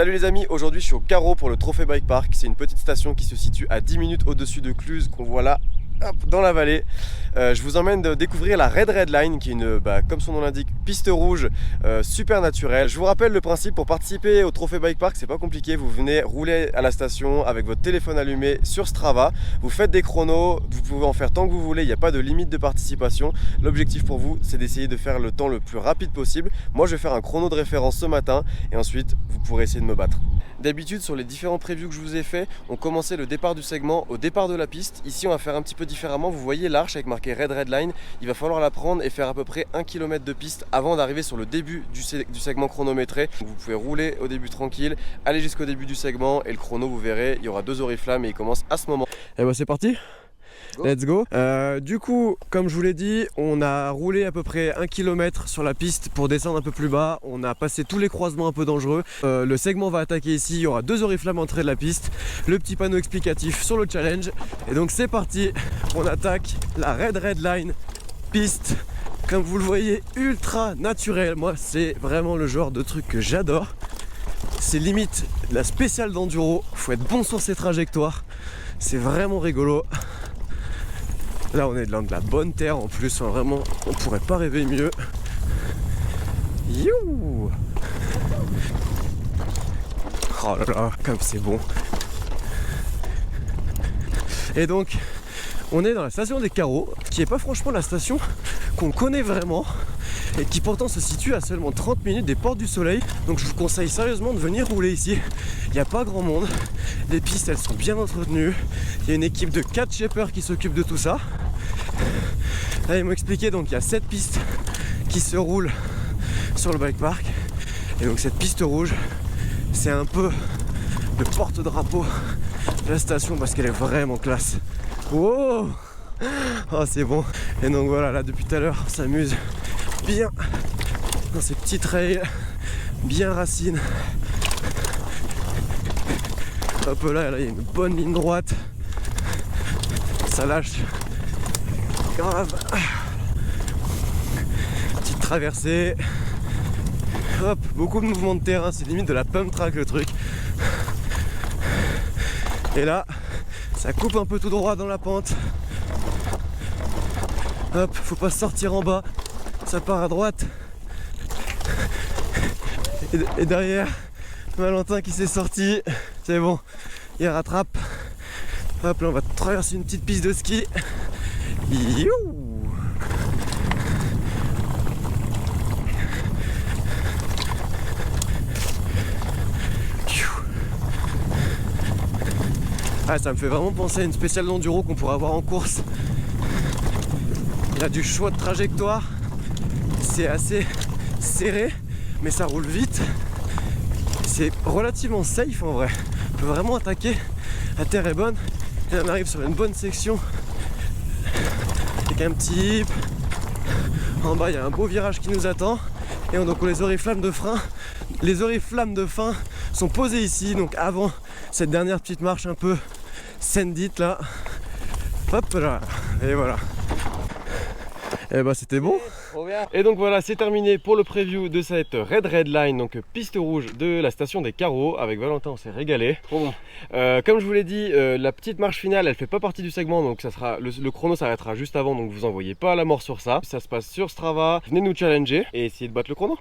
Salut les amis, aujourd'hui je suis au Carreau pour le Trophée Bike Park. C'est une petite station qui se situe à 10 minutes au-dessus de Cluse qu'on voit là. Hop, dans la vallée. Je vous emmène de découvrir la Red Line qui est une, comme son nom l'indique, piste rouge super naturelle. Je vous rappelle le principe: pour participer au Trophée Bike Park, c'est pas compliqué. Vous venez rouler à la station avec votre téléphone allumé sur Strava. Vous faites des chronos, vous pouvez en faire tant que vous voulez, il n'y a pas de limite de participation. L'objectif pour vous, c'est d'essayer de faire le temps le plus rapide possible. Moi je vais faire un chrono de référence ce matin et ensuite vous pourrez essayer de me battre. D'habitude, sur les différents previews que je vous ai fait, on commençait le départ du segment au départ de la piste. Ici, on va faire un petit peu différemment. Vous voyez l'arche avec marqué Red Line. Il va falloir la prendre et faire à peu près 1 km de piste avant d'arriver sur le début du segment chronométré. Donc, vous pouvez rouler au début tranquille, aller jusqu'au début du segment et le chrono, vous verrez, il y aura 2 oriflammes et il commence à ce moment. Et bah c'est parti. Let's go. Du coup, comme je vous l'ai dit, on a roulé à peu près 1 km sur la piste pour descendre un peu plus bas. On a passé tous les croisements un peu dangereux. Le segment va attaquer ici. Il y aura 2 oriflammes à l'entrée de la piste. Le petit panneau explicatif sur le challenge. Et donc c'est parti. On attaque la Red Line piste. Comme vous le voyez, ultra naturel. Moi, c'est vraiment le genre de truc que j'adore. C'est limite la spéciale d'enduro. Faut être bon sur ses trajectoires. C'est vraiment rigolo. Là on est dans de la bonne terre en plus, hein, vraiment on pourrait pas rêver mieux. You. Oh là là, comme c'est bon. Et donc on est dans la station des Carreaux, qui est pas franchement la station qu'on connaît vraiment et qui pourtant se situe à seulement 30 minutes des Portes du Soleil. Donc je vous conseille sérieusement de venir rouler ici. Il n'y a pas grand monde, les pistes elles sont bien entretenues, il y a une équipe de 4 shapers qui s'occupe de tout ça. Là ils m'ont expliqué, donc il y a 7 pistes qui se roulent sur le bike park. Et donc cette piste rouge, c'est un peu le porte-drapeau de la station parce qu'elle est vraiment classe. Wow, oh c'est bon. Et donc voilà, là depuis tout à l'heure on s'amuse bien dans ces petits trails bien racines. Hop là, il y a une bonne ligne droite, ça lâche grave. Petite traversée, hop, beaucoup de mouvements de terrain, c'est limite de la pump track le truc. Et là ça coupe un peu tout droit dans la pente. Hop, faut pas sortir en bas, ça part à droite. Et derrière, Valentin qui s'est sorti, c'est bon, il rattrape. Hop là on va traverser une petite piste de ski. You. Ah, ça me fait vraiment penser à une spéciale d'enduro qu'on pourrait avoir en course. Il y a du choix de trajectoire, c'est assez serré mais ça roule vite. C'est relativement safe en vrai, on peut vraiment attaquer, la terre est bonne et on arrive sur une bonne section avec un petit hip. En bas il y a un beau virage qui nous attend et donc les oriflammes de frein, sont posées ici, donc avant cette dernière petite marche un peu sandite là. Hop là, et voilà. Et bah c'était bon. Et donc voilà, c'est terminé pour le preview de cette Red Line, donc piste rouge de la station des Carreaux. Avec Valentin on s'est régalé. Bon. Comme je vous l'ai dit, la petite marche finale elle fait pas partie du segment, donc ça sera le chrono s'arrêtera juste avant, donc vous envoyez pas à la mort sur ça. Ça se passe sur Strava, venez nous challenger et essayez de battre le chrono.